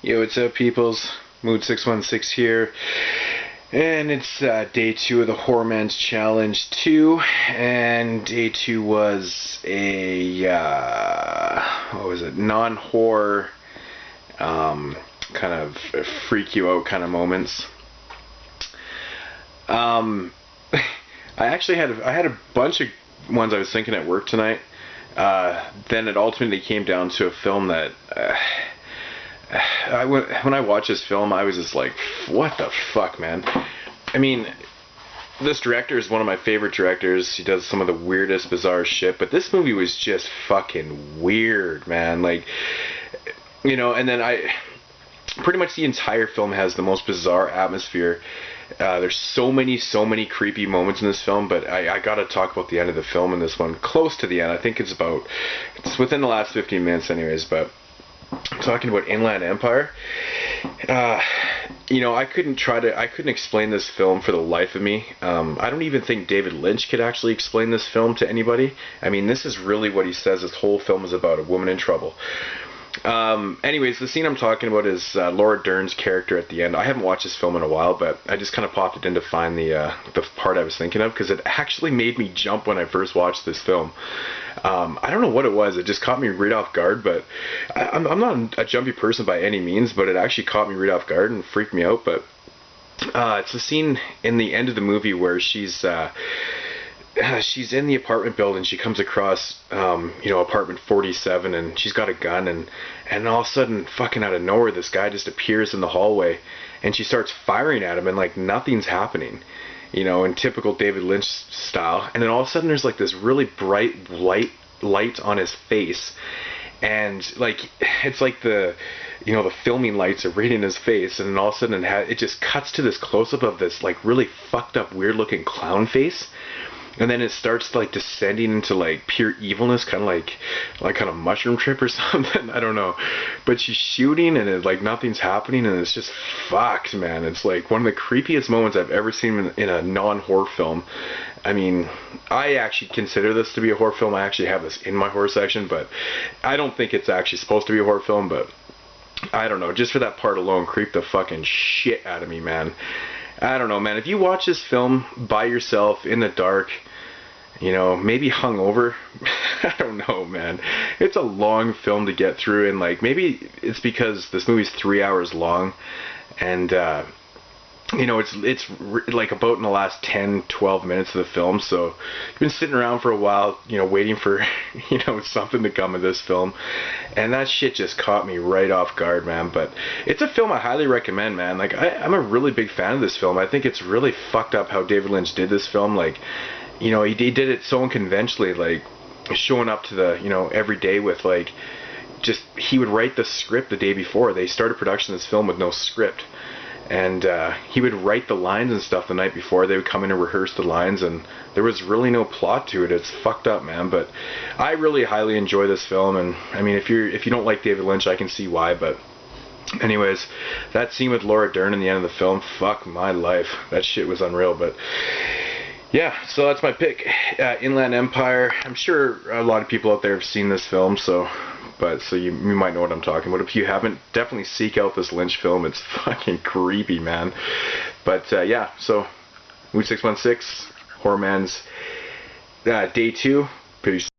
Yo, what's up, peoples? Mood 616 here, and it's day 2 of the Horrorman's Challenge 2, and day 2 was a what was it? Non-horror, kind of freak you out kind of moments. I actually had a bunch of ones I was thinking at work tonight. Then it ultimately came down to a film that. When I watched this film, I was just like, what the fuck, man? I mean, this director is one of my favorite directors. He does some of the weirdest, bizarre shit, but this movie was just fucking weird, man. Like, you know, and then pretty much the entire film has the most bizarre atmosphere. There's so many creepy moments in this film, but I gotta talk about the end of the film in this one, close to the end. I think it's within the last 15 minutes anyways, but talking about Inland Empire, you know, I couldn't explain this film for the life of me. I don't even think David Lynch could actually explain this film to anybody. I mean, this is really what he says this whole film is about: a woman in trouble. Anyways, the scene I'm talking about is Laura Dern's character at the end. I haven't watched this film in a while, but I just kind of popped it in to find the part I was thinking of, because it actually made me jump when I first watched this film. I don't know what it was. It just caught me right off guard, but I'm not a jumpy person by any means, but it actually caught me right off guard and freaked me out. But it's a scene in the end of the movie where she's in the apartment building. She comes across, you know, apartment 47, and she's got a gun, and all of a sudden, fucking out of nowhere, this guy just appears in the hallway, and she starts firing at him, and like nothing's happening, you know, in typical David Lynch style. And then all of a sudden, there's like this really bright light on his face, and like it's like the filming lights are right in his face, and then all of a sudden it just cuts to this close up of this like really fucked up, weird looking clown face. And then it starts like descending into like pure evilness, kind of mushroom trip or something. I don't know. But she's shooting, and it, like nothing's happening, and it's just fucked, man. It's like one of the creepiest moments I've ever seen in a non-horror film. I mean, I actually consider this to be a horror film. I actually have this in my horror section, but I don't think it's actually supposed to be a horror film. But I don't know. Just for that part alone, creeped the fucking shit out of me, man. I don't know, man. If you watch this film by yourself in the dark, you know, maybe hungover, I don't know, man. It's a long film to get through, and like maybe it's because this movie's 3 hours long, and you know, it's like about in the last 10-12 minutes of the film. So you've been sitting around for a while, you know, waiting for you know, something to come of this film, and that shit just caught me right off guard, man. But it's a film I highly recommend, man. Like I'm a really big fan of this film. I think it's really fucked up how David Lynch did this film. Like, you know, he did it so unconventionally, like showing up to the, you know, every day with like just, he would write the script the day before. They started production of this film with no script. And he would write the lines and stuff the night before. They would come in and rehearse the lines, and there was really no plot to it. It's fucked up, man. But I really highly enjoy this film, and I mean, if you don't like David Lynch, I can see why. But anyways, that scene with Laura Dern in the end of the film, fuck my life. That shit was unreal. But yeah, so that's my pick. Inland Empire. I'm sure a lot of people out there have seen this film, so you might know what I'm talking about. If you haven't, definitely seek out this Lynch film. It's fucking creepy, man. But yeah, so Mood 616, Horrorman's day 2. Peace.